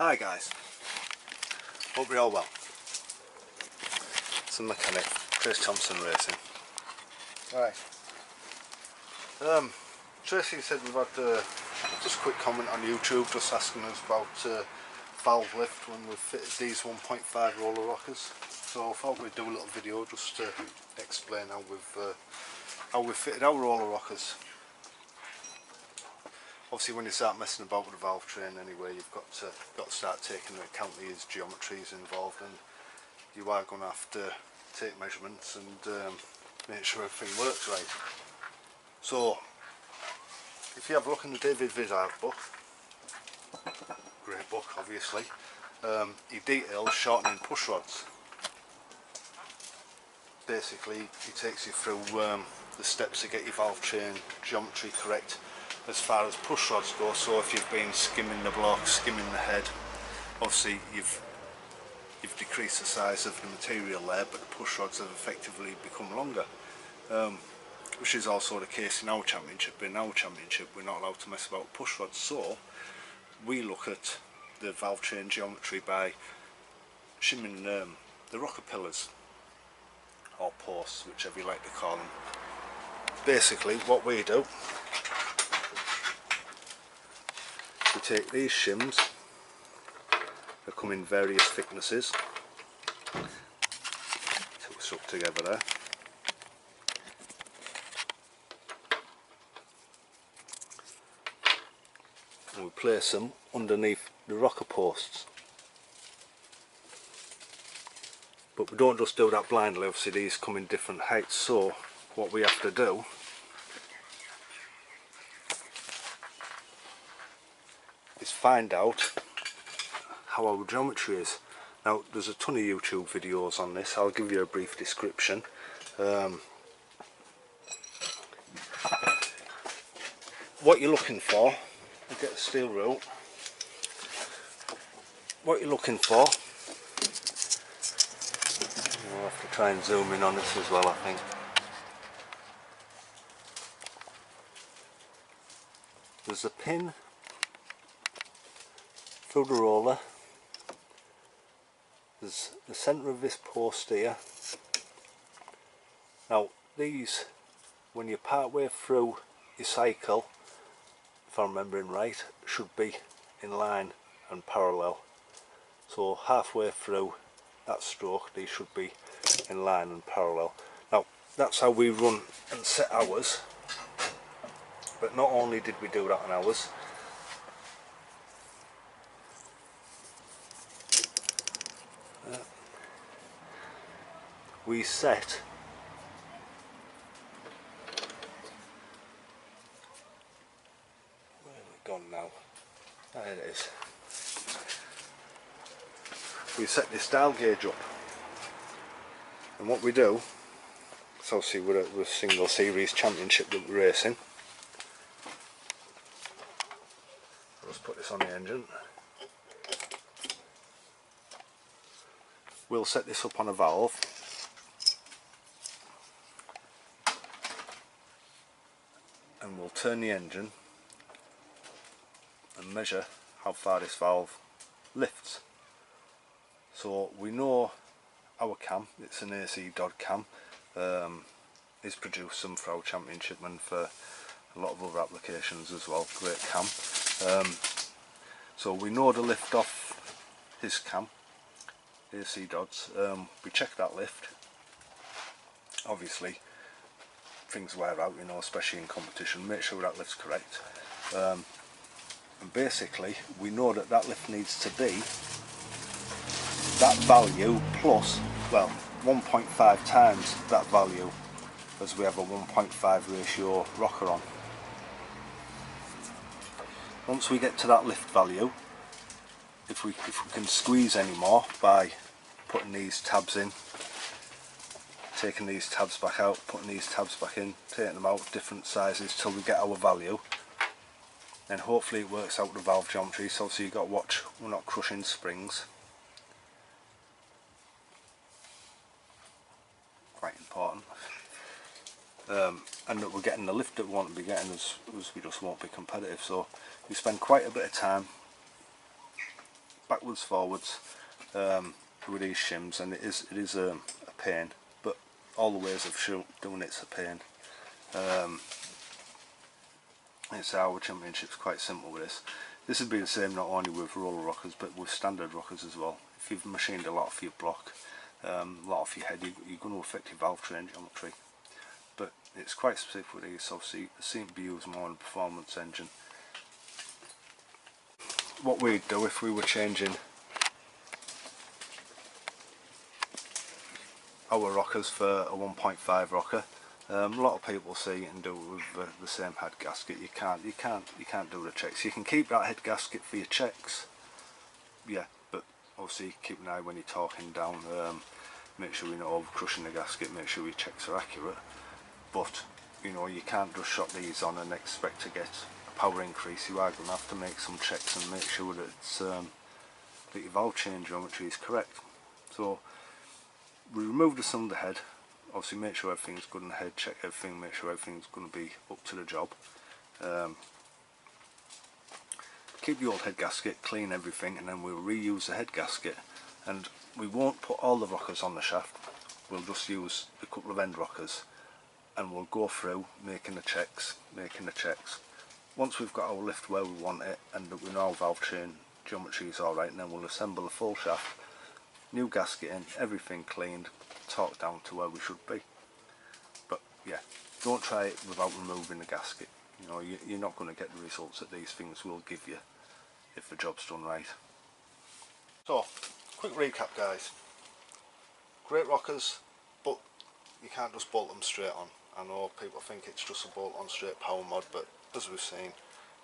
Hi guys, hope you're all well. It's a mechanic, Chris Thompson Racing. Right. Tracy said we've had just a quick comment on YouTube just asking us about valve lift when we've fitted these 1.5 roller rockers. So I thought we'd do a little video just to explain how we've fitted our roller rockers. Obviously when you start messing about with the valve train anyway, you've got to start taking into account these geometries involved, and you are going to have to take measurements and make sure everything works right. So if you have a look in the David Vizard book, great book obviously, he details shortening push rods. Basically he takes you through the steps to get your valve train geometry correct as far as push rods go. So if you've been skimming the block, skimming the head, obviously you've decreased the size of the material there, but the push rods have effectively become longer, which is also the case in our championship. In our championship we're not allowed to mess about with push rods, so we look at the valve train geometry by shimming the rocker pillars or posts, whichever you like to call them. Basically what we do, we take these shims, they come in various thicknesses, till we're stuck together there, and we place them underneath the rocker posts. But we don't just do that blindly, obviously these come in different heights, so what we have to do is find out how our geometry is. Now there's a ton of YouTube videos on this, I'll give you a brief description. What you're looking for, I'll get a steel rule, what you're looking for, I'll have to try and zoom in on this as well I think. There's a pin through the roller, there's the centre of this post here. Now these, when you're part way through your cycle, if I'm remembering right, should be in line and parallel. So halfway through that stroke these should be in line and parallel. Now that's how we run and set ours, but not only did we do that on ours, we set where have we gone now? There it is. We set this dial gauge up, and what we do, so obviously we're a single series championship that we're racing. Let's put this on the engine. We'll set this up on a valve, and we'll turn the engine and measure how far this valve lifts. So we know our cam, it's an AC Dodd cam, is produced some for our championship and for a lot of other applications as well. Great cam. So we know the lift off his cam, AC Dodds. We check that lift. Obviously things wear out, you know, especially in competition, make sure that lift's correct. And basically we know that that lift needs to be that value plus, well, 1.5 times that value, as we have a 1.5 ratio rocker on. Once we get to that lift value, if we can squeeze any more by putting these tabs in, taking these tabs back out, putting these tabs back in, taking them out, different sizes till we get our value, then hopefully it works out the valve geometry. So obviously you've got to watch we're not crushing springs, quite important, and that we're getting the lift that we want to be getting, as we just won't be competitive. So you spend quite a bit of time backwards, forwards with these shims, and it is a pain, but all the ways of doing it's a pain. It's our championship's quite simple with this. This would be the same not only with roller rockers but with standard rockers as well. If you've machined a lot of your block, a lot of your head, you're going to affect your valve train geometry. But it's quite specific with these. Obviously it seems to be used more in a performance engine. What we'd do if we were changing our rockers for a 1.5 rocker, a lot of people see it and do it with the same head gasket. You can't do the checks. You can keep that head gasket for your checks, yeah, but obviously keep an eye when you're talking down. Make sure you're not over crushing the gasket. Make sure your checks are accurate. But you know, you can't just shot these on and expect to get a power increase. You are going to have to make some checks and make sure that it's that your valve chain geometry is correct. So we remove the cylinder head. Obviously make sure everything's good in the head, check everything, make sure everything's going to be up to the job. Keep the old head gasket, clean everything, and then we'll reuse the head gasket. And we won't put all the rockers on the shaft, we'll just use a couple of end rockers, and we'll go through making the checks. Once we've got our lift where we want it and that we know our valve chain geometry is alright, and then we'll assemble a full shaft, new gasket in, everything cleaned, torqued down to where we should be. But yeah, don't try it without removing the gasket. You know, you're not going to get the results that these things will give you if the job's done right. So, quick recap guys. Great rockers, but you can't just bolt them straight on. I know people think it's just a bolt on straight power mod, but as we've seen,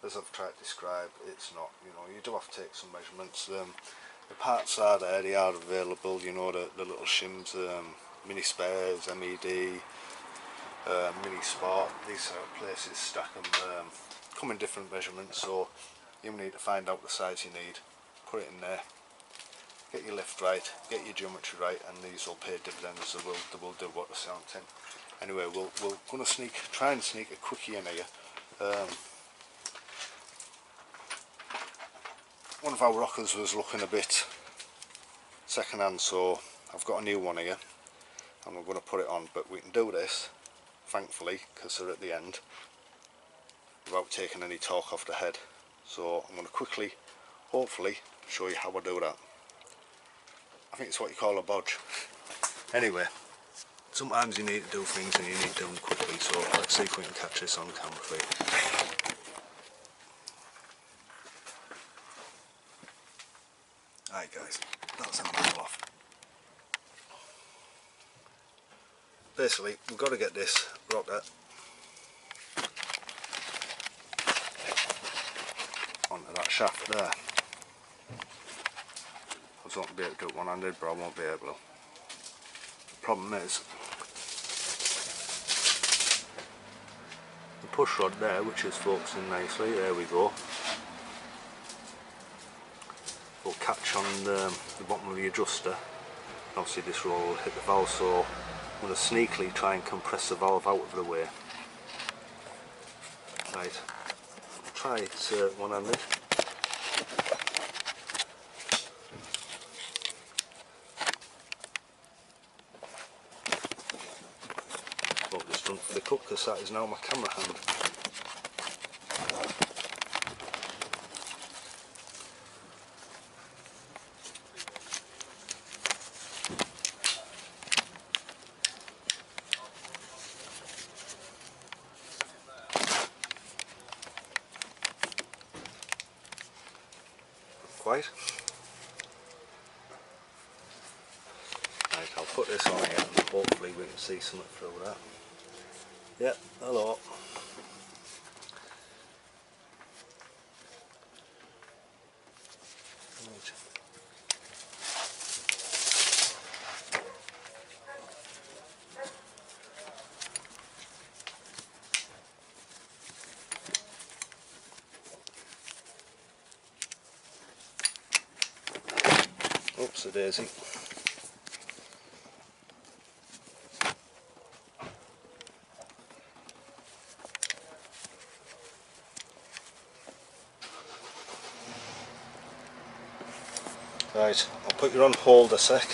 as I've tried to describe, it's not. You know, you do have to take some measurements. The parts are there, they are available, you know, the little shims, mini spares, MED, mini sport, these sort of places stack them, come in different measurements, so you need to find out the size you need, put it in there, get your lift right, get your geometry right, and these will pay dividends. They will do what they're saying. Anyway, we're going to try and sneak a quickie in here. One of our rockers was looking a bit second hand, so I've got a new one here and we're going to put it on, but we can do this thankfully because they're at the end without taking any torque off the head. So I'm going to quickly, hopefully, show you how I do that. I think it's what you call a bodge. Anyway, sometimes you need to do things and you need to do them quickly, so let's see if we can catch this on camera for you. Alright guys, that's how I pull off. Basically, we've got to get this rocker onto that shaft there. I was going to be able to do it one-handed, but I won't be able to. The problem is, the push rod there, which is focusing nicely, there we go, will catch on the bottom of the adjuster. Obviously this roll will hit the valve, so I'm going to sneakily try and compress the valve out of the way. Right, try it one-handed. Hope this doesn't flick up because that is now my camera hand. Quite. Right, I'll put this on here and hopefully we can see something through that. Yep, hello. Oops a daisy. Right, I'll put you on hold a sec.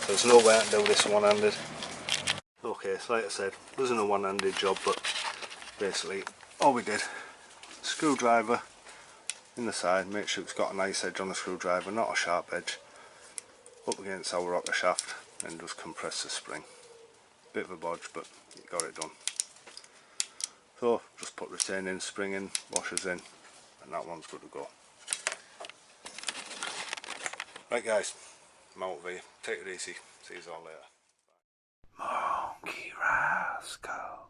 There's no way I can do this one-handed. Okay, so like I said, wasn't a one-handed job, but basically all we did, screwdriver in the side, make sure it's got a nice edge on the screwdriver, not a sharp edge, up against our rocker shaft, and just compress the spring. Bit of a bodge, but you got it done. So just put retaining spring in, washers in, and that one's good to go. Right guys, I'm out of here. Take it easy. See you all later. Monkey Rascal.